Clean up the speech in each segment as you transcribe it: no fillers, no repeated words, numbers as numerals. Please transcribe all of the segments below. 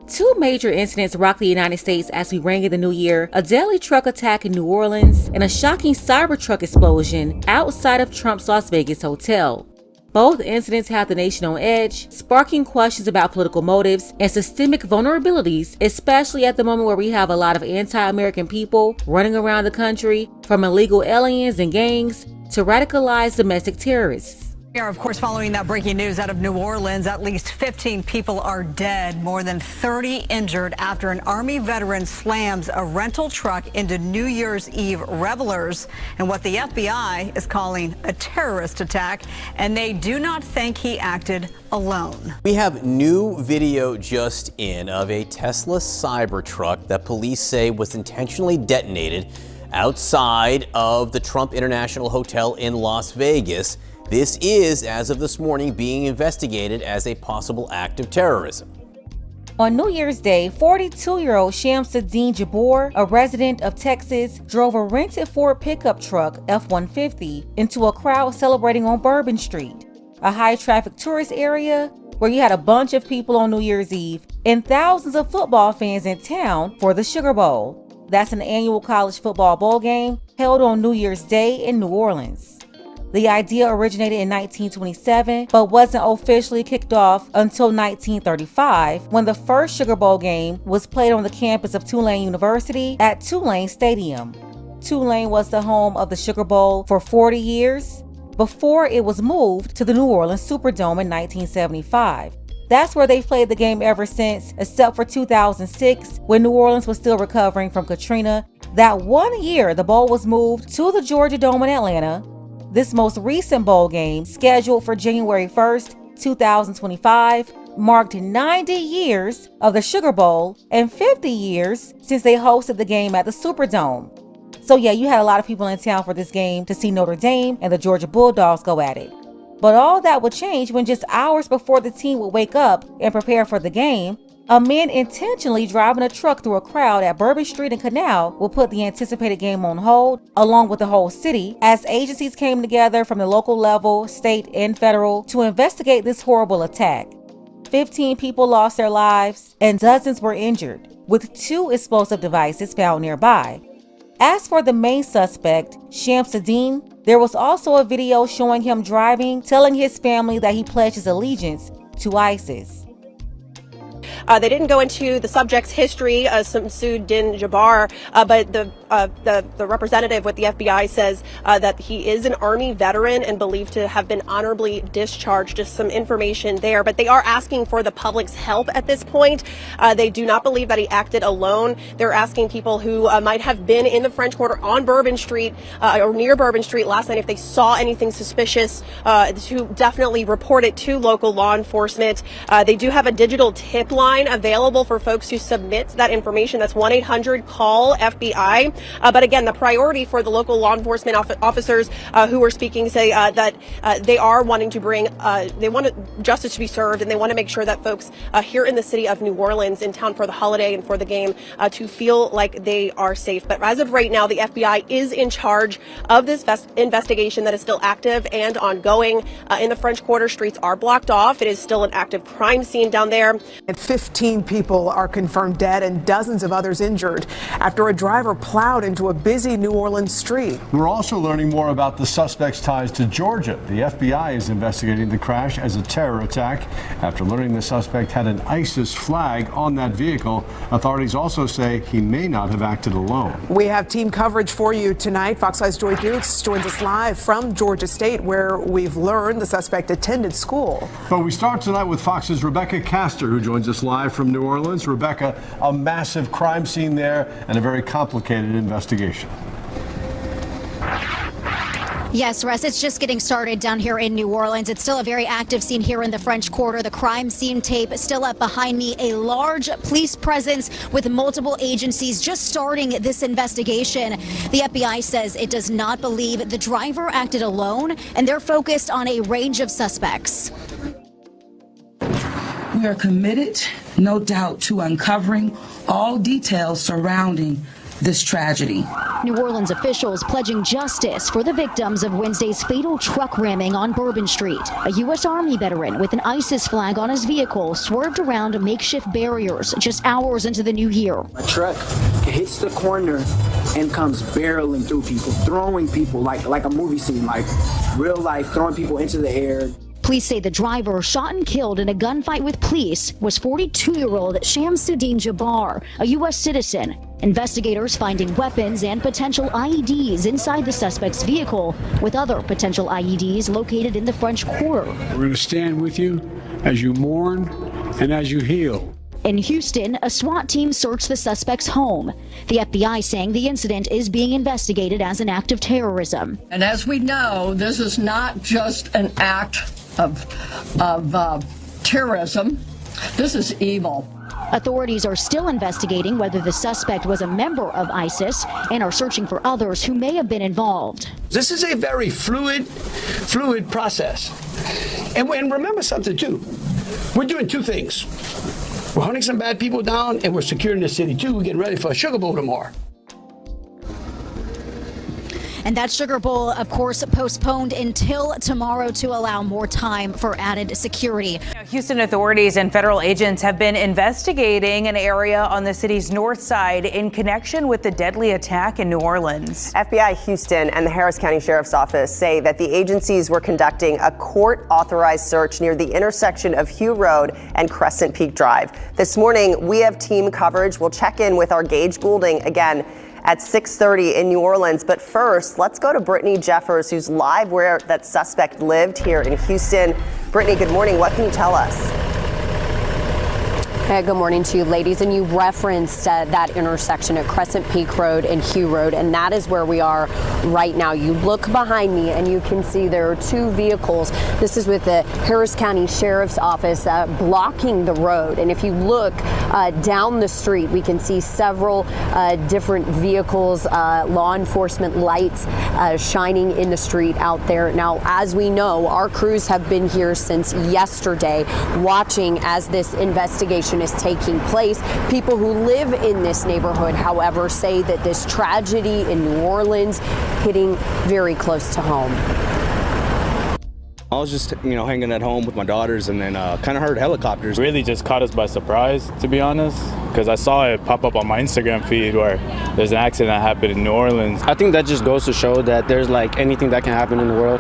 Two major incidents rocked the United States as we rang in the new year: a deadly truck attack in New Orleans and a shocking Cybertruck explosion outside of Trump's Las Vegas hotel. Both incidents have the nation on edge, sparking questions about political motives and systemic vulnerabilities, especially at the moment where we have a lot of anti-American people running around the country, from illegal aliens and gangs to radicalized domestic terrorists. We are, of course, following that breaking news out of New Orleans. At least 15 people are dead, more than 30 injured after an Army veteran slams a rental truck into New Year's Eve revelers in what the FBI is calling a terrorist attack, and they do not think he acted alone. We have new video just in of a Tesla Cybertruck that police say was intentionally detonated outside of the Trump International Hotel in Las Vegas. This is, as of this morning, being investigated as a possible act of terrorism. On New Year's Day, 42-year-old Shamsuddin Jabbar, a resident of Texas, drove a rented Ford pickup truck, F-150, into a crowd celebrating on Bourbon Street, a high-traffic tourist area where you had a bunch of people on New Year's Eve and thousands of football fans in town for the Sugar Bowl. That's an annual college football bowl game held on New Year's Day in New Orleans. The idea originated in 1927, but wasn't officially kicked off until 1935, when the first Sugar Bowl game was played on the campus of Tulane University at Tulane Stadium. Tulane was the home of the Sugar Bowl for 40 years, before it was moved to the New Orleans Superdome in 1975. That's where they've played the game ever since, except for 2006, when New Orleans was still recovering from Katrina. That one year, the bowl was moved to the Georgia Dome in Atlanta. This most recent bowl game, scheduled for January 1st, 2025, marked 90 years of the Sugar Bowl and 50 years since they hosted the game at the Superdome. So yeah, you had a lot of people in town for this game to see Notre Dame and the Georgia Bulldogs go at it. But all that would change when just hours before the team would wake up and prepare for the game, a man intentionally driving a truck through a crowd at Bourbon Street and Canal will put the anticipated game on hold, along with the whole city, as agencies came together from the local level, state, and federal to investigate this horrible attack. 15 people lost their lives and dozens were injured, with 2 explosive devices found nearby. As for the main suspect, Shamsuddin, there was also a video showing him driving, telling his family that he pledged his allegiance to ISIS. They didn't go into the subject's history, Shamsuddin Jabbar, but the representative with the FBI says that he is an Army veteran and believed to have been honorably discharged. Just some information there, but they are asking for the public's help at this point. They do not believe that he acted alone. They're asking people who might have been in the French Quarter on Bourbon Street or near Bourbon Street last night, if they saw anything suspicious, to definitely report it to local law enforcement. They do have a digital tip line available for folks who submit that information. That's 1-800-CALL-FBI. But again, the priority for the local law enforcement officers who were speaking say that they are wanting to bring, they want justice to be served, and they want to make sure that folks here in the city of New Orleans, in town for the holiday and for the game, to feel like they are safe. But as of right now, the FBI is in charge of this investigation that is still active and ongoing. In the French Quarter, streets are blocked off. It is still an active crime scene down there. 15 people are confirmed dead and dozens of others injured after a driver plowed into a busy New Orleans street. We're also learning more about the suspect's ties to Georgia. The FBI is investigating the crash as a terror attack. After learning the suspect had an ISIS flag on that vehicle, authorities also say he may not have acted alone. We have team coverage for you tonight. Fox 5's Joy Dukes joins us live from Georgia State, where we've learned the suspect attended school. But we start tonight with Fox's Rebecca Castor, who joins us live from New Orleans. Rebecca, a massive crime scene there and a very complicated investigation. Yes, Russ, it's just getting started down here in New Orleans. It's still a very active scene here in the French Quarter. The crime scene tape still up behind me. A large police presence with multiple agencies just starting this investigation. The FBI says it does not believe the driver acted alone, and they're focused on a range of suspects. We are committed, no doubt, to uncovering all details surrounding this tragedy. New Orleans officials pledging justice for the victims of Wednesday's fatal truck ramming on Bourbon Street. A U.S. Army veteran with an ISIS flag on his vehicle swerved around makeshift barriers just hours into the new year. A truck hits the corner and comes barreling through people, throwing people like a movie scene, like real life, throwing people into the air. Police say the driver, shot and killed in a gunfight with police, was 42-year-old Shamsuddin Jabbar, a U.S. citizen. Investigators finding weapons and potential IEDs inside the suspect's vehicle, with other potential IEDs located in the French Quarter. We're going to stand with you as you mourn and as you heal. In Houston, a SWAT team searched the suspect's home. The FBI saying the incident is being investigated as an act of terrorism. And as we know, this is not just an act of terrorism. This is evil. Authorities are still investigating whether the suspect was a member of ISIS and are searching for others who may have been involved. This is a very fluid process. And remember something, too. We're doing two things. We're hunting some bad people down, and we're securing the city, too. We're getting ready for a Sugar Bowl tomorrow. And that Sugar Bowl, of course, postponed until tomorrow to allow more time for added security. Houston authorities and federal agents have been investigating an area on the city's north side in connection with the deadly attack in New Orleans. FBI Houston and the Harris County Sheriff's Office say that the agencies were conducting a court-authorized search near the intersection of Hugh Road and Crescent Peak Drive. This morning, we have team coverage. We'll check in with our Gage Goulding again at 6:30 in New Orleans. But first, let's go to Brittany Jeffers, who's live where that suspect lived here in Houston. Brittany, good morning. What can you tell us? Good morning to you, ladies. And you referenced that intersection at Crescent Peak Road and Hugh Road, and that is where we are right now. You look behind me and you can see there are two vehicles. This is with the Harris County Sheriff's Office blocking the road. And if you look down the street, we can see several different vehicles, law enforcement lights shining in the street out there. Now, as we know, our crews have been here since yesterday watching as this investigation is taking place. People who live in this neighborhood, however, say that this tragedy in New Orleans hitting very close to home. I was just, hanging at home with my daughters and then kind of heard helicopters. Really just caught us by surprise, to be honest, because I saw it pop up on my Instagram feed where there's an accident that happened in New Orleans. I think that just goes to show that there's anything that can happen in the world.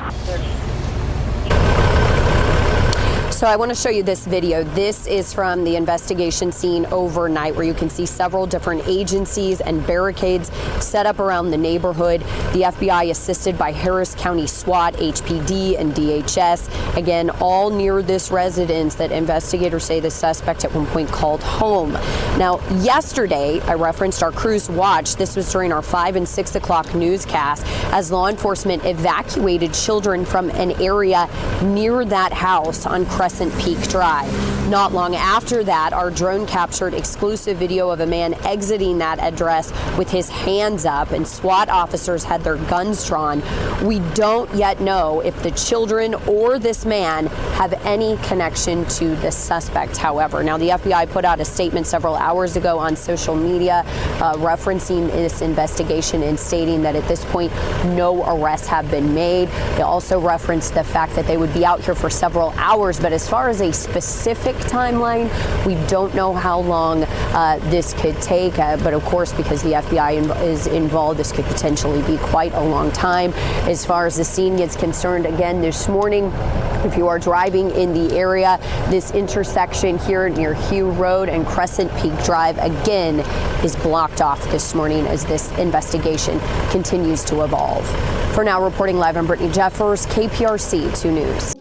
So I want to show you this video. This is from the investigation scene overnight where you can see several different agencies and barricades set up around the neighborhood. The FBI assisted by Harris County SWAT, HPD, and DHS. Again, all near this residence that investigators say the suspect at one point called home. Now, yesterday, I referenced our crews watched. This was during our 5 and 6 o'clock newscast as law enforcement evacuated children from an area near that house on Crescent Peak Drive. Not long after that, our drone captured exclusive video of a man exiting that address with his hands up, and SWAT officers had their guns drawn. We don't yet know if the children or this man have any connection to the suspect, however. Now, the FBI put out a statement several hours ago on social media referencing this investigation and stating that at this point, no arrests have been made. They also referenced the fact that they would be out here for several hours, but as far as a specific timeline, we don't know how long this could take. But of course, because the FBI is involved, this could potentially be quite a long time. As far as the scene gets concerned, again, this morning, if you are driving in the area, this intersection here near Hugh Road and Crescent Peak Drive, again, is blocked off this morning as this investigation continues to evolve. For now, reporting live, I'm Brittany Jeffers, KPRC 2 News.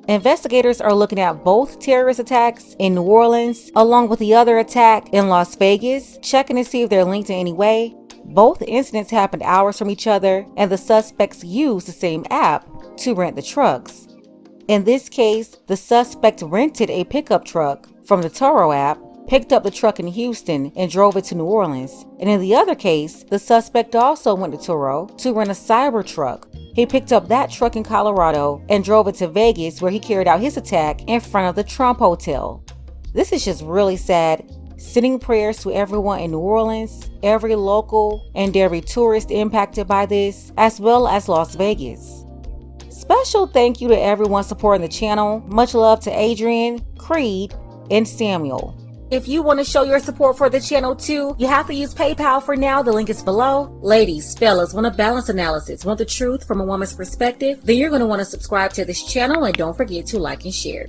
Investigators are looking at both terrorist attacks in New Orleans, along with the other attack in Las Vegas, checking to see if they're linked in any way. Both incidents happened hours from each other, and the suspects used the same app to rent the trucks. In this case, the suspect rented a pickup truck from the Turo app, picked up the truck in Houston, and drove it to New Orleans. And in the other case, the suspect also went to Turo to rent a cyber truck. He picked up that truck in Colorado and drove it to Vegas, where he carried out his attack in front of the Trump Hotel. This is just really sad. sending prayers to everyone in New Orleans, every local, and every tourist impacted by this, as well as Las Vegas. Special thank you to everyone supporting the channel. Much love to Adrian, Creed, and Samuel. If you want to show your support for the channel too, you have to use PayPal for now. The link is below. Ladies, fellas, want a balanced analysis, want the truth from a woman's perspective? Then you're going to want to subscribe to this channel and don't forget to like and share.